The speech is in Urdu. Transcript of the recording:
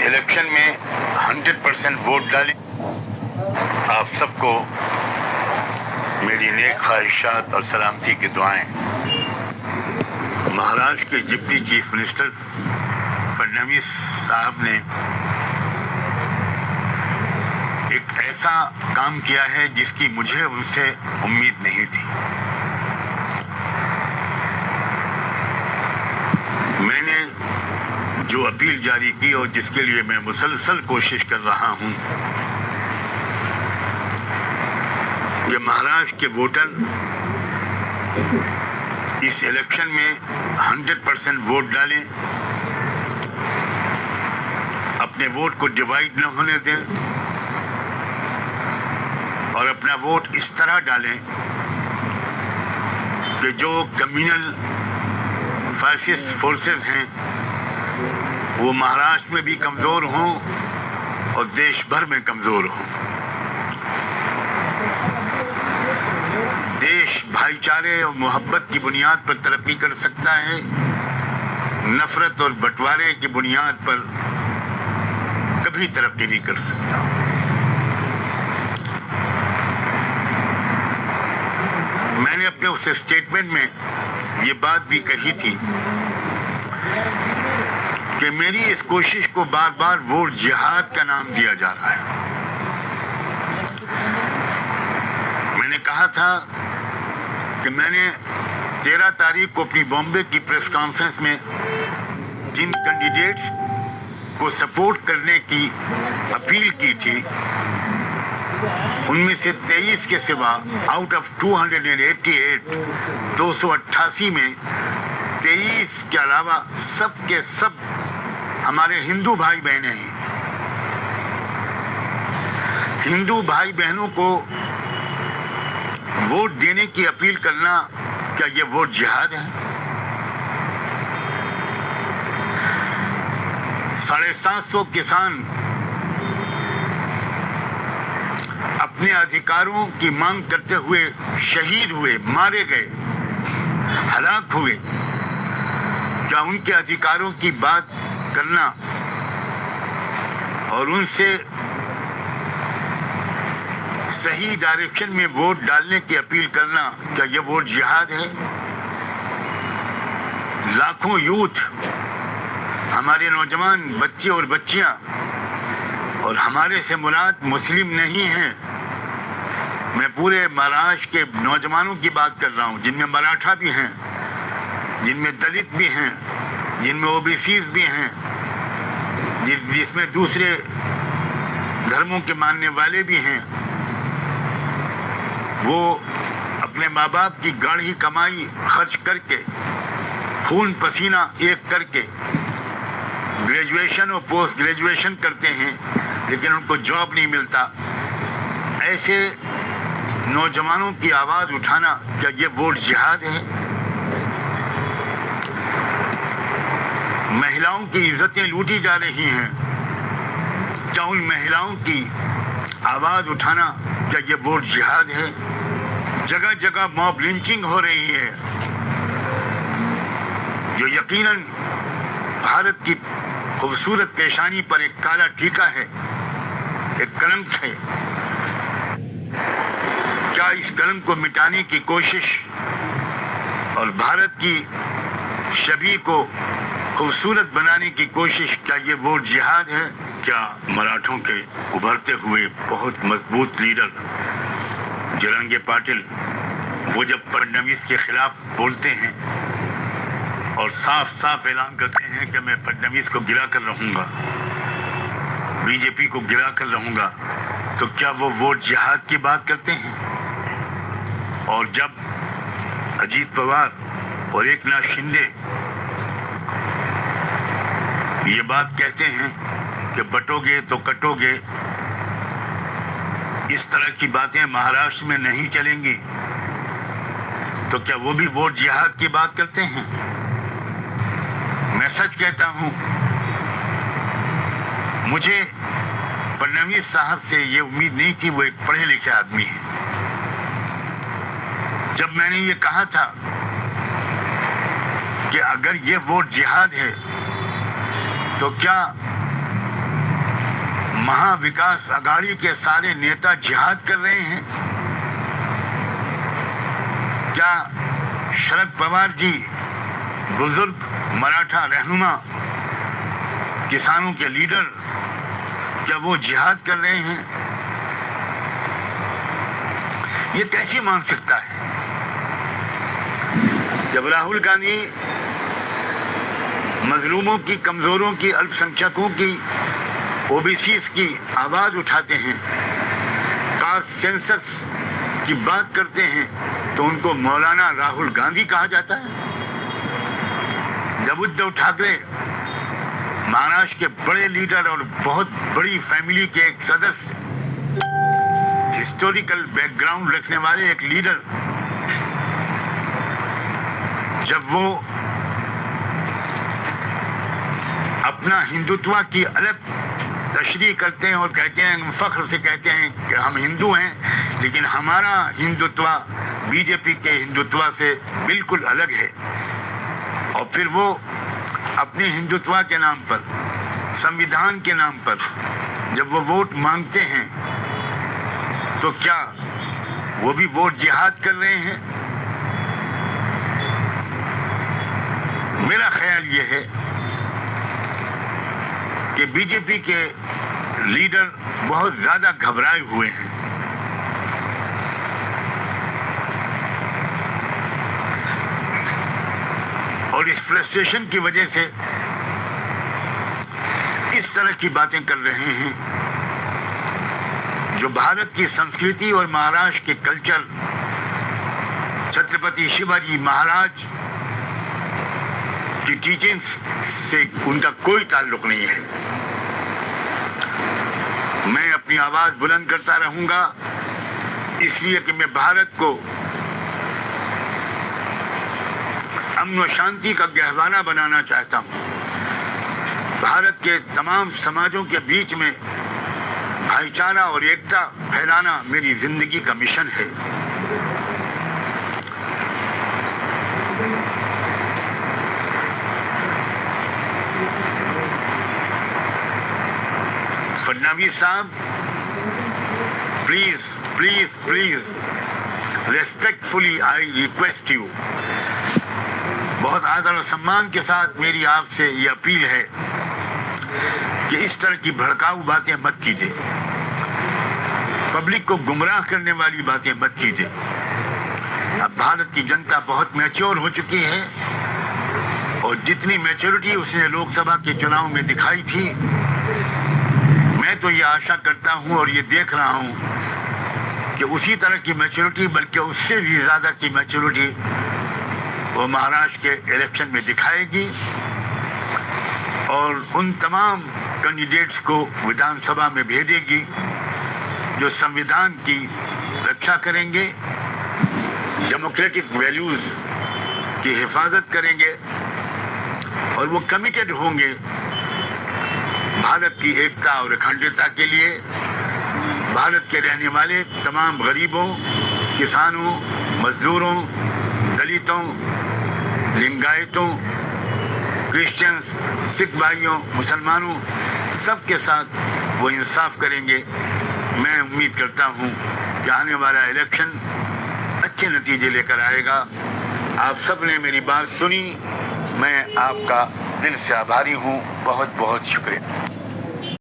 الیکشن میں 100% ووٹ ڈالیں. آپ سب کو میری نیک خواہشات اور سلامتی کی دعائیں. مہاراشٹر کے ڈپٹی چیف منسٹر فڈنویس صاحب نے ایک ایسا کام کیا ہے جس کی مجھے ان سے امید نہیں تھی. میں نے جو اپیل جاری کی اور جس کے لیے میں مسلسل کوشش کر رہا ہوں کہ مہاراشٹر کے ووٹر اس الیکشن میں 100% ووٹ ڈالیں, اپنے ووٹ کو ڈیوائیڈ نہ ہونے دیں اور اپنا ووٹ اس طرح ڈالیں کہ جو کمیونل فاسسٹ فورسز ہیں وہ مہاراشٹر میں بھی کمزور ہوں اور دیش بھر میں کمزور ہوں. دیش بھائی چارے اور محبت کی بنیاد پر ترقی کر سکتا ہے, نفرت اور بٹوارے کی بنیاد پر کبھی ترقی نہیں کر سکتا. میں نے اپنے اس اسٹیٹمنٹ میں یہ بات بھی کہی تھی کہ میری اس کوشش کو بار بار ووٹ جہاد کا نام دیا جا رہا ہے. میں نے کہا تھا کہ میں نے 13 تاریخ کو اپنی بامبے کی پریس کانفرنس میں جن کینڈیڈیٹس کو سپورٹ کرنے کی اپیل کی تھی ان میں سے 23 کے سوا آؤٹ آف 288 288 میں 23 کے علاوہ سب کے سب ہمارے ہندو بھائی بہنیں ہیں. ہندو بھائی بہنوں کو ووٹ دینے کی اپیل کرنا کیا یہ ووٹ جہاد ہے؟ 750 کسان اپنے ادھیکاروں کی مانگ کرتے ہوئے شہید ہوئے, مارے گئے, ہلاک ہوئے. کیا ان کے ادھیکاروں کی بات کرنا اور ان سے صحیح ڈائریکشن میں ووٹ ڈالنے کی اپیل کرنا کیا یہ ووٹ جہاد ہے؟ لاکھوں یوتھ, ہمارے نوجوان بچے اور بچیاں, اور ہمارے سے مراد مسلم نہیں ہیں, میں پورے مہاراشٹر کے نوجوانوں کی بات کر رہا ہوں جن میں مراٹھا بھی ہیں, جن میں دلت بھی ہیں, جن میں OBCs بھی ہیں, جس میں دوسرے دھرموں کے ماننے والے بھی ہیں. وہ اپنے ماں باپ کی گاڑھی کمائی خرچ کر کے, خون پسینہ ایک کر کے گریجویشن اور پوسٹ گریجویشن کرتے ہیں لیکن ان کو جاب نہیں ملتا. ایسے نوجوانوں کی آواز اٹھانا کیا یہ ووٹ جہاد ہے؟ مہیلاؤں کی عزتیں لوٹی جا رہی ہیں, کیا ان مہیلاؤں کی آواز اٹھانا کیا یہ ووٹ جہاد ہے؟ جگہ جگہ موب لنچنگ ہو رہی ہے جو یقیناً بھارت کی خوبصورت پیشانی پر ایک کالا ٹیکا ہے, ایک کلنک ہے. کیا اس کلم کو مٹانے کی کوشش اور بھارت کی شبیہ کو خوبصورت بنانے کی کوشش کیا یہ ووٹ جہاد ہے؟ کیا مراٹھوں کے ابھرتے ہوئے بہت مضبوط لیڈر جرنگے پاٹل وہ جب فڈنویس کے خلاف بولتے ہیں اور صاف صاف اعلان کرتے ہیں کہ میں فڈنویس کو گرا کر رہوں گا, BJP کو گرا کر رہوں گا, تو کیا وہ ووٹ جہاد کی بات کرتے ہیں؟ اور جب اجیت پوار اور ایکناتھ شندے یہ بات کہتے ہیں کہ بٹو گے تو کٹو گے, اس طرح کی باتیں مہاراشٹر میں نہیں چلیں گی, تو کیا وہ بھی ووٹ جہاد کی بات کرتے ہیں؟ میں سچ کہتا ہوں, مجھے فڈنویس صاحب سے یہ امید نہیں تھی. وہ ایک پڑھے لکھے آدمی ہیں. جب میں نے یہ کہا تھا کہ اگر یہ ووٹ جہاد ہے تو کیا مہا وکاس اگاڑی کے سارے نیتا جہاد کر رہے ہیں؟ کیا شرد پوار جی بزرگ مراٹھا رہنما کسانوں کے لیڈر کیا وہ جہاد کر رہے ہیں؟ یہ کیسے مان سکتا ہے؟ جب راہل گاندھی مظلوموں کی، کمزوروں کی، الپ سنکھیکوں کی، او بی سیز کی آواز اٹھاتے ہیں، کاسٹ سینسس کی بات کرتے ہیں، تو ان کو مولانا راہل گاندھی کہا جاتا ہے؟ جب ادھو ٹھاکرے مہاراشٹر کے بڑے لیڈر اور بہت بڑی فیملی کے ایک سدسیہ، ہسٹوریکل بیک گراؤنڈ رکھنے والے ایک لیڈر، جب وہ اپنا ہندوتوا کی الگ تشریح کرتے ہیں اور کہتے ہیں، فخر سے کہتے ہیں کہ ہم ہندو ہیں، لیکن ہمارا ہندوتوا بی جے پی کے ہندوتوا سے بالکل الگ ہے، اور پھر وہ اپنے ہندوتوا کے نام پر، سمویدھان کے نام پر جب وہ ووٹ مانگتے ہیں تو کیا وہ بھی ووٹ جہاد کر رہے ہیں؟ میرا خیال یہ ہے کہ بی جے پی کے لیڈر بہت زیادہ گھبرائے ہوئے ہیں۔ اور اس فرسٹریشن کی وجہ سے اس طرح کی باتیں کر رہے ہیں جو بھارت کی سنسکرتی اور مہاراشٹر کے کلچر، چھترپتی شیواجی مہاراج کی ٹیچنگ سے ان کا کوئی تعلق نہیں ہے۔ میں اپنی آواز بلند کرتا رہوں گا، اس لیے کہ میں بھارت کو امن و شانتی کا گہوارہ بنانا چاہتا ہوں۔ بھارت کے تمام سماجوں کے بیچ میں بھائی چارہ اور ایکتا پھیلانا میری زندگی کا مشن ہے۔ فڈنویس صاحب، please please please respectfully I request you, بہت آدر و سمان کے ساتھ میری آپ سے یہ اپیل ہے کہ اس طرح کی بھڑکاؤ باتیں مت کیجیے، پبلک کو گمراہ کرنے والی باتیں مت کیجیے۔ اب بھارت کی جنتا بہت میچور ہو چکی ہے، اور جتنی میچورٹی اس نے لوک سبھا کے چناؤ میں دکھائی تھی، میں تو یہ آشا کرتا ہوں اور یہ دیکھ رہا ہوں کہ اسی طرح کی میچورٹی، بلکہ اس سے بھی زیادہ کی میچورٹی وہ مہاراشٹر کے الیکشن میں دکھائے گی، اور ان تمام کینڈیڈیٹس کو ودھان سبھا میں بھیجے گی جو سمویدھان کی رکشا کریں گے، ڈیموکریٹک ویلیوز کی حفاظت کریں گے، اور وہ کمیٹڈ ہوں گے بھارت کی ایکتا اور اکھنڈتا کے لیے، بھارت کے رہنے والے تمام غریبوں، کسانوں، مزدوروں، دلتوں، لنگایتوں، کرسچنز، سکھ بھائیوں، مسلمانوں، سب کے ساتھ وہ انصاف کریں گے۔ میں امید کرتا ہوں کہ آنے والا الیکشن اچھے نتیجے لے کر آئے گا۔ آپ سب نے میری بات سنی، میں آپ کا دل سے آبھاری ہوں، بہت بہت شکریہ۔